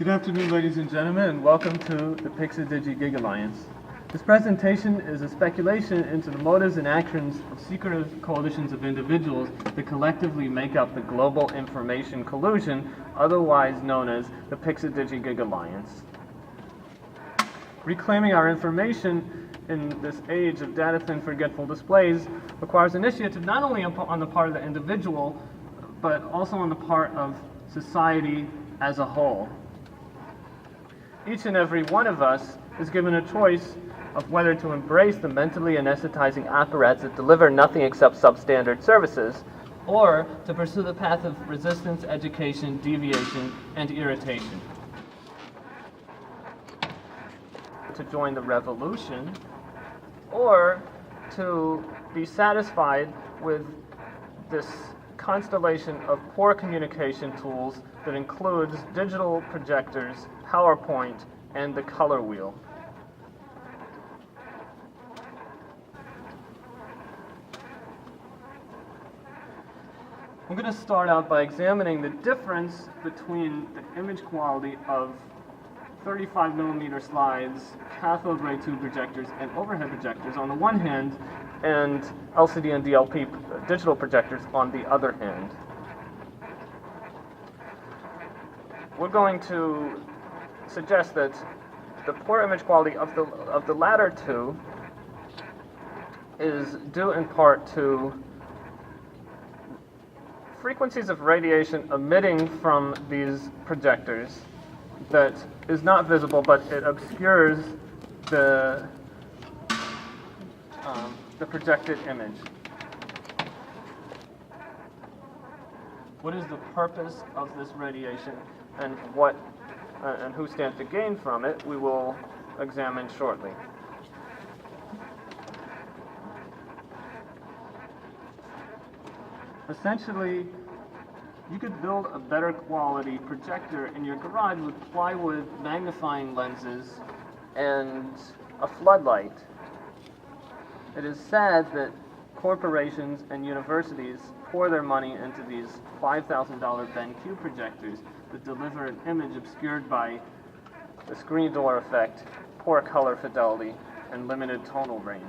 Good afternoon, ladies and gentlemen, and welcome to the Pixel-Digi Gig Alliance. This presentation is a speculation into the motives and actions of secretive coalitions of individuals that collectively make up the global information collusion, otherwise known as the Pixel-Digi Gig Alliance. Reclaiming our information in this age of data-thin, forgetful displays requires initiative not only on the part of the individual, but also on the part of society as a whole. Each and every one of us is given a choice of whether to embrace the mentally anesthetizing apparatus that deliver nothing except substandard services, or to pursue the path of resistance, education, deviation, and irritation. To join the revolution, or to be satisfied with this constellation of poor communication tools that includes digital projectors, PowerPoint, and the color wheel. I'm going to start out by examining the difference between the image quality of 35mm slides, cathode ray tube projectors, and overhead projectors on the one hand, and LCD and DLP digital projectors on the other hand. We're going to suggest that the poor image quality of the latter two is due in part to frequencies of radiation emitting from these projectors that is not visible, but it obscures the projected image. What is the purpose of this radiation, and and who stands to gain from it, we will examine shortly. Essentially, you could build a better quality projector in your garage with plywood magnifying lenses and a floodlight. It is sad that corporations and universities pour their money into these $5,000 BenQ projectors that deliver an image obscured by the screen door effect, poor color fidelity, and limited tonal range.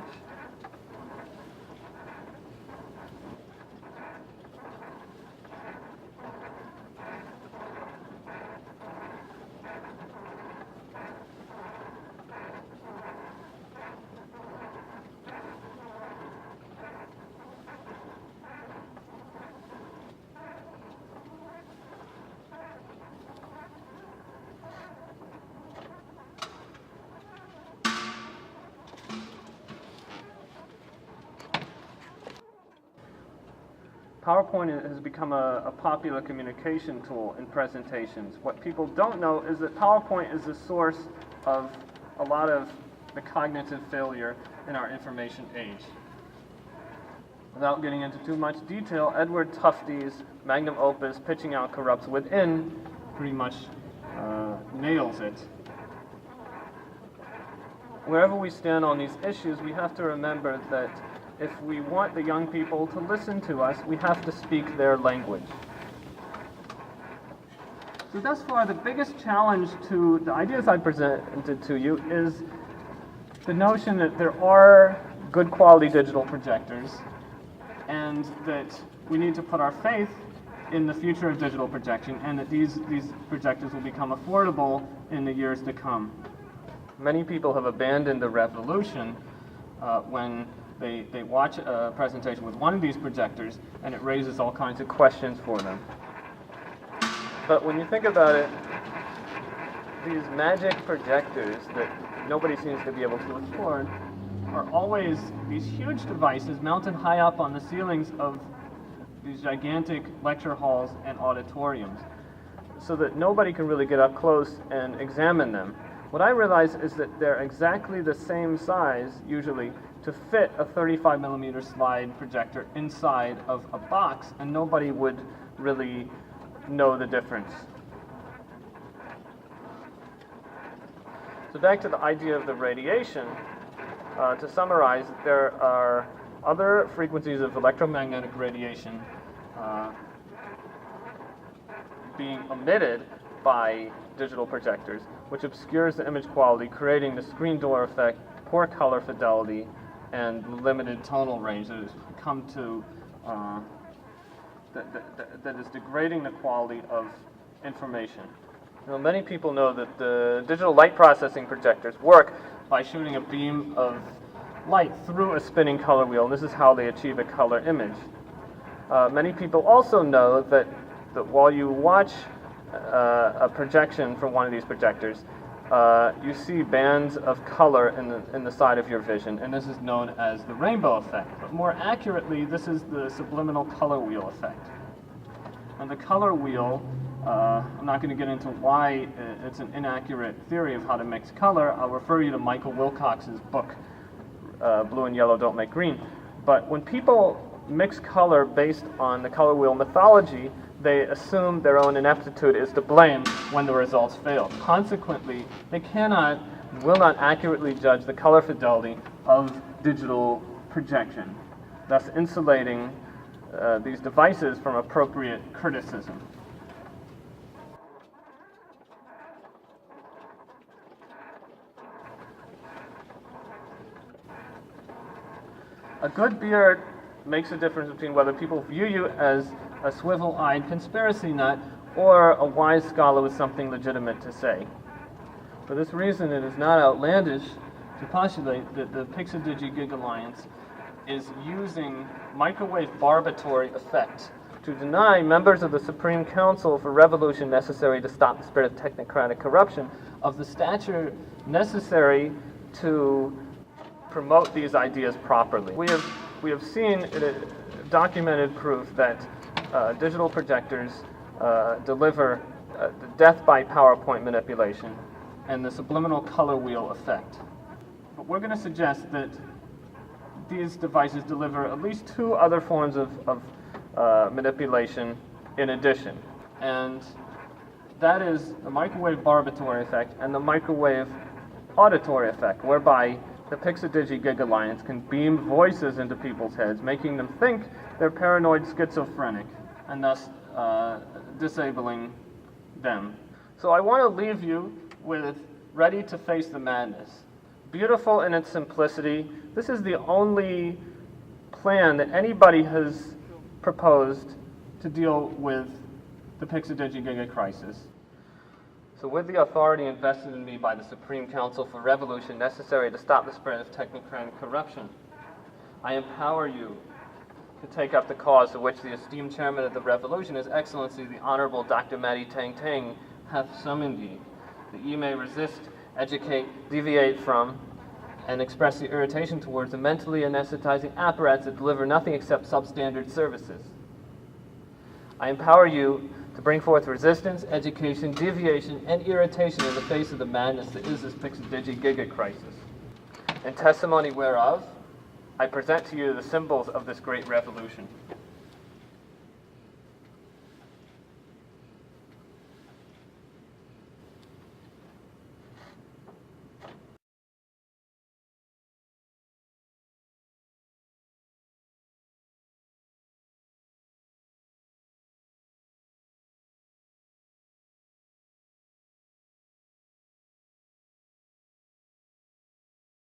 PowerPoint has become a popular communication tool in presentations. What people don't know is that PowerPoint is the source of a lot of the cognitive failure in our information age. Without getting into too much detail, Edward Tufte's magnum opus, Pitching Out Corrupts Within, pretty much nails it. Wherever we stand on these issues, we have to remember that if we want the young people to listen to us, we have to speak their language. So thus far, the biggest challenge to the ideas I presented to you is the notion that there are good quality digital projectors and that we need to put our faith in the future of digital projection, and that these projectors will become affordable in the years to come. Many people have abandoned the revolution when they watch a presentation with one of these projectors and it raises all kinds of questions for them. But when you think about it, these magic projectors that nobody seems to be able to afford are always these huge devices mounted high up on the ceilings of these gigantic lecture halls and auditoriums, so that nobody can really get up close and examine them. What I realize is that they're exactly the same size, usually, to fit a 35mm slide projector inside of a box, and nobody would really know the difference. So back to the idea of the radiation, to summarize, there are other frequencies of electromagnetic radiation being emitted by digital projectors, which obscures the image quality, creating the screen door effect, poor color fidelity, and limited tonal range that has come to that is degrading the quality of information. You know, many people know that the digital light processing projectors work by shooting a beam of light through a spinning color wheel, and this is how they achieve a color image. Many people also know that while you watch a projection from one of these projectors, you see bands of color in the side of your vision, and this is known as the rainbow effect. But more accurately, this is the subliminal color wheel effect. And the color wheel, I'm not going to get into why it's an inaccurate theory of how to mix color. I'll refer you to Michael Wilcox's book, Blue and Yellow Don't Make Green. But when people mix color based on the color wheel mythology, they assume their own ineptitude is to blame when the results fail. Consequently, they will not accurately judge the color fidelity of digital projection, thus insulating these devices from appropriate criticism. A good beard makes a difference between whether people view you as a swivel-eyed conspiracy nut or a wise scholar with something legitimate to say. For this reason, it is not outlandish to postulate that the Pixidigi-Gig Alliance is using microwave barbatory effect to deny members of the Supreme Council for Revolution necessary to stop the spread of technocratic corruption of the stature necessary to promote these ideas properly. We have seen documented proof that digital projectors deliver death by PowerPoint manipulation and the subliminal color wheel effect. But we're going to suggest that these devices deliver at least two other forms of manipulation in addition. And that is the microwave barbatory effect and the microwave auditory effect, whereby the Pixidigi-Gig Alliance can beam voices into people's heads, making them think they're paranoid schizophrenic, and thus disabling them. So I want to leave you with Ready to Face the Madness. Beautiful in its simplicity, this is the only plan that anybody has proposed to deal with the Pixidigi-Gig crisis. So with the authority invested in me by the Supreme Council for Revolution necessary to stop the spread of technocratic corruption, I empower you to take up the cause to which the esteemed chairman of the revolution, His Excellency the Honorable Dr. Matty Tang Tang, hath summoned ye, that ye may resist, educate, deviate from, and express the irritation towards the mentally anesthetizing apparatus that deliver nothing except substandard services. I empower you to bring forth resistance, education, deviation, and irritation in the face of the madness that is this Pixidigi-Gig crisis. In testimony whereof, I present to you the symbols of this great revolution.